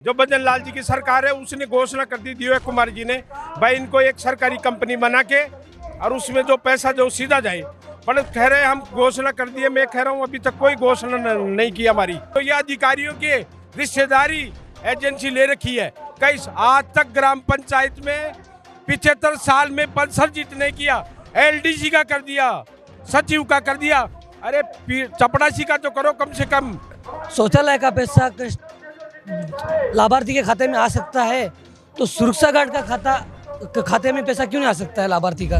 जो भजन लाल जी की सरकार है उसने घोषणा कर दी दिव्या कुमार जी ने, भाई इनको एक सरकारी कंपनी बना के और उसमें जो पैसा जो सीधा जाए। पर कह रहे हम घोषणा कर दिए, मैं कह रहा हूँ अभी तक कोई घोषणा नहीं की हमारी। तो ये अधिकारियों की रिश्तेदारी एजेंसी ले रखी है। कई आज तक ग्राम पंचायत में 75 साल में परिषद जीत नहीं किया, एलडीसी का कर दिया, सचिव का कर दिया। अरे चपड़ासी का तो करो कम से कम। शौचालय का पैसा लाभार्थी के खाते में आ सकता है, तो सुरक्षा गार्ड का खाते में पैसा क्यों नहीं आ सकता है लाभार्थी का?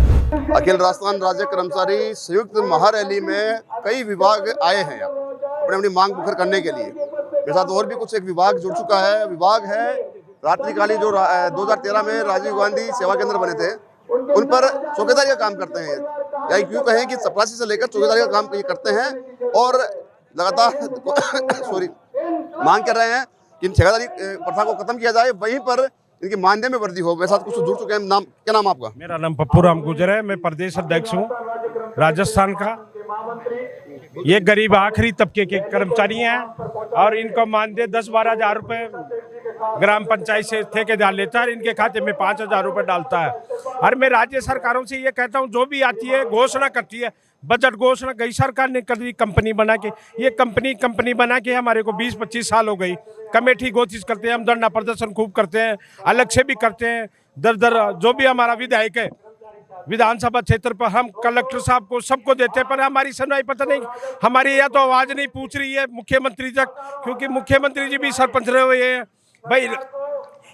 अखिल राजस्थान राज्य कर्मचारी संयुक्त महारैली में कई विभाग आए हैं अपनी अपनी मांग मुखर करने के लिए। मेरे साथ और भी कुछ एक विभाग जुड़ चुका है। विभाग है रात्रिकालीन, जो 2013 में राजीव गांधी सेवा केंद्र बने थे, उन पर चौकीदारी का काम करते हैं। या यूँ कहें कि चपरासी से लेकर चौकीदारी का काम ये करते हैं और लगातार मांग कर रहे हैं कि ठेकेदारी प्रथा को खत्म किया जाए, वहीं पर इनकी मानदेय में वृद्धि हो। मेरे साथ कुछ जुड़ चुके हैं। नाम क्या नाम आपका? मेरा नाम पप्पू राम गुजर है, मैं प्रदेश अध्यक्ष हूँ राजस्थान का। ये गरीब आखिरी तबके के कर्मचारी हैं और इनको मानदेय 10-12 हजार रुपये ग्राम पंचायत से ठेकेदार लेता है, इनके खाते में 5 हजार रुपये डालता है। और मैं राज्य सरकारों से ये कहता हूँ, जो भी आती है घोषणा करती है, बजट घोषणा गई सरकार ने कर दी कंपनी बना के। ये कंपनी बना के हमारे को 20-25 साल हो गई। कमेटी कोशिश करते हैं, हम धरना प्रदर्शन खूब करते हैं, अलग से भी करते हैं। दर जो भी हमारा विधायक है विधानसभा क्षेत्र पर, हम कलेक्टर साहब को सबको देते हैं, पर हमारी सुनवाई पता नहीं, हमारी या तो आवाज़ नहीं पूछ रही है मुख्यमंत्री तक, क्योंकि मुख्यमंत्री जी भी सरपंच रहे हुए हैं। भाई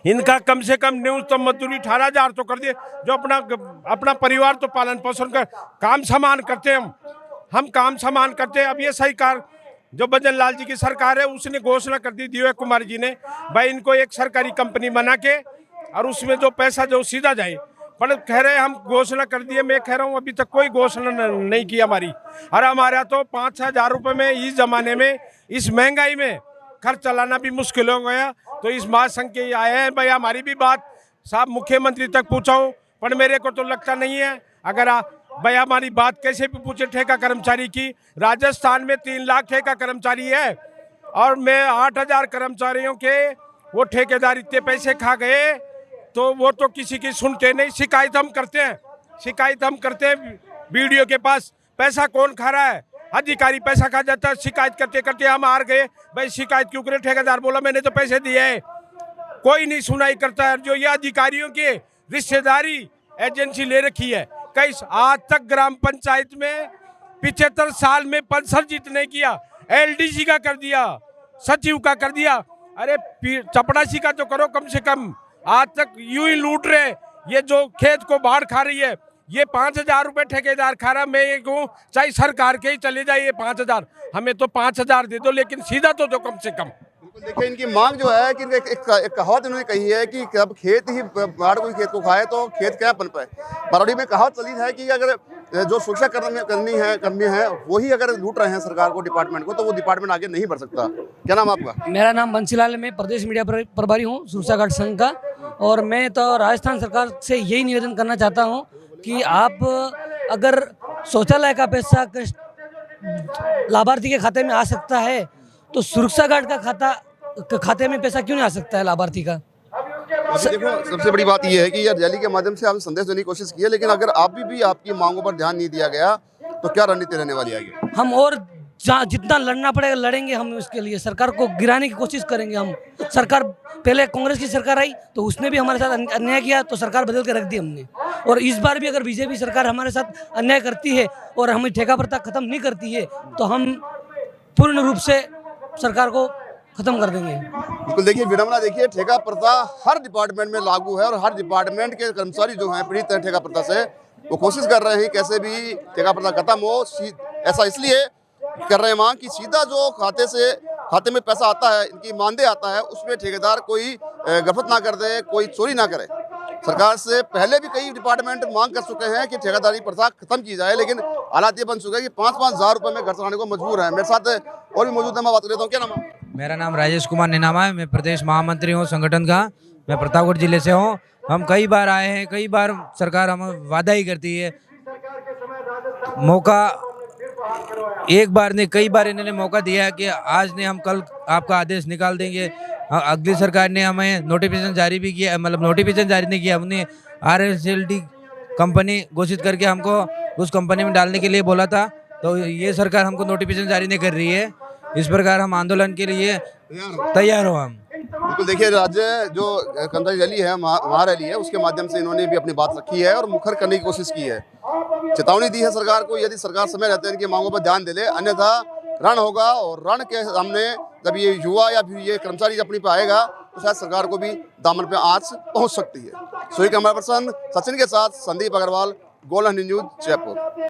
इनका कम से कम न्यूनतम मजदूरी 18,000 तो कर दिए, जो अपना परिवार तो पालन पोषण कर काम समान करते हैं। हम काम समान करते हैं। अब ये सरकार जो भजन लाल जी की सरकार है उसने घोषणा कर दी दिव्या कुमार जी ने, भाई इनको एक सरकारी कंपनी बना के और उसमें जो पैसा जो सीधा जाए। पर कह रहे हम घोषणा कर दिए, मैं कह रहा हूँ अभी तक कोई घोषणा नहीं की हमारी। और हमारा तो 5,000 रुपये में इस जमाने में, इस महंगाई में खर्च चलाना भी मुश्किल हो गया। तो इस महासंघ के आए हैं, भाई हमारी भी बात साहब मुख्यमंत्री तक पूछाओ, पर मेरे को तो लगता नहीं है। अगर भाई हमारी बात कैसे भी पूछे ठेका कर्मचारी की, राजस्थान में 3 लाख ठेका कर्मचारी है और मैं 8,000 कर्मचारियों के वो ठेकेदार इतने पैसे खा गए, तो वो तो किसी की सुनते नहीं। शिकायत हम करते हैं वीडियो के पास। पैसा कौन खा रहा है? अधिकारी पैसा खा जाता है। शिकायत करते करते हम हार गए। भाई शिकायत क्यों करे? ठेकेदार बोला मैंने तो पैसे दिए हैं, कोई नहीं सुनाई करता है। जो ये अधिकारियों की रिश्तेदारी एजेंसी ले रखी है। कई आज तक ग्राम पंचायत में 75 साल में परिषद जीत नहीं किया, एलडीसी का कर दिया, सचिव का कर दिया। अरे चपड़ासी का तो करो कम से कम। आज तक यूं ही लूट रहे। ये जो खेत को बाढ़ खा रही है, ये 5,000 रुपये ठेकेदार खा रहा। मैं ये कहूँ चाहे सरकार के ही चले जाइए 5,000, हमें तो 5,000 दे दो, लेकिन सीधा तो दो कम से कम। देखिए इनकी मांग जो है कि एक कहावत इन्होंने कही है कि जब खेत ही बाढ़ कोई खेत को खाए तो खेत क्या पन पाए। बरौनी में कहावत चली है कि अगर जो सुरक्षा करनी है वही अगर लूट रहे हैं सरकार को, डिपार्टमेंट को, तो वो डिपार्टमेंट आगे नहीं बढ़ सकता। क्या नाम आपका? मेरा नाम बंसीलाल है, मैं प्रदेश मीडिया प्रभारी हूँ सुरक्षा गार्ड संघ का। और मैं तो राजस्थान सरकार से यही निवेदन करना चाहता हूँ कि आप अगर शौचालय का पैसा लाभार्थी के खाते में आ सकता है, तो सुरक्षा गार्ड का खाते में पैसा क्यों नहीं आ सकता है लाभार्थी का? देखो सबसे बड़ी बात यह है कि यार रैली के माध्यम से आपने संदेश देने की कोशिश की है, लेकिन अगर भी आपकी मांगों पर ध्यान नहीं दिया गया तो क्या रणनीति रहने वाली है? हम और जितना लड़ना पड़ेगा लड़ेंगे हम उसके लिए। सरकार को गिराने की कोशिश करेंगे हम। सरकार पहले कांग्रेस की सरकार आई तो उसने भी हमारे साथ अन्याय किया, तो सरकार बदल के रख दी हमने। और इस बार भी अगर बीजेपी सरकार हमारे साथ अन्याय करती है और हमें ठेका प्रथा खत्म नहीं करती है, तो हम पूर्ण रूप से सरकार को खत्म कर देंगे। बिल्कुल। देखिए विडम्बना, देखिए ठेका प्रथा हर डिपार्टमेंट में लागू है और हर डिपार्टमेंट के कर्मचारी जो हैं पीड़ित हैं ठेका प्रथा से, वो कोशिश कर रहे हैं कैसे भी ठेका प्रथा खत्म हो। ऐसा इसलिए कर रहे हैं मांग कि सीधा जो खाते में पैसा आता है, इनकी मानदेय आता है, उसमें ठेकेदार कोई गफलत ना कर दे, कोई चोरी ना करे। सरकार से पहले भी कई डिपार्टमेंट मांग कर चुके हैं कि ठेकेदारी प्रथा खत्म की जाए, लेकिन हालात ये बन चुके हैं कि 5-5 हजार रुपये में घर चलाने को मजबूर है। मेरे साथ और भी मौजूद है, मैं बात कर लेता हूँ। क्या नाम है? मेरा नाम राजेश कुमार निनामा है, मैं प्रदेश महामंत्री हूँ संगठन का। मैं प्रतापगढ़ जिले से हूँ। हम कई बार आए हैं, कई बार सरकार हमें वादा ही करती है, मौका एक बार नहीं कई बार इन्होंने मौका दिया है कि आज नहीं हम कल आपका आदेश निकाल देंगे, अगली सरकार ने हमें नोटिफिकेशन जारी भी किया, मतलब नोटिफिकेशन जारी नहीं किया, हमने RSLD कंपनी घोषित करके हमको उस कंपनी में डालने के लिए बोला था। तो ये सरकार हमको नोटिफिकेशन जारी नहीं कर रही है। इस प्रकार हम आंदोलन के लिए तैयार हो हम। बिल्कुल, देखिए राज्य जो कर्मचारी रैली है, महारैली है, उसके माध्यम से इन्होंने भी अपनी बात रखी है और मुखर करने की कोशिश की है। चेतावनी दी है सरकार को, यदि सरकार समय रहते हैं इनकी मांगों पर ध्यान दे ले, अन्यथा रण होगा और रण के सामने जब ये युवा या फिर ये कर्मचारी अपनी पे आएगा तो शायद सरकार को भी दामन पे आंच पहुंच सकती है। सोई कैमरा पर्सन सचिन के साथ संदीप अग्रवाल, गोल्डन न्यूज, जयपुर।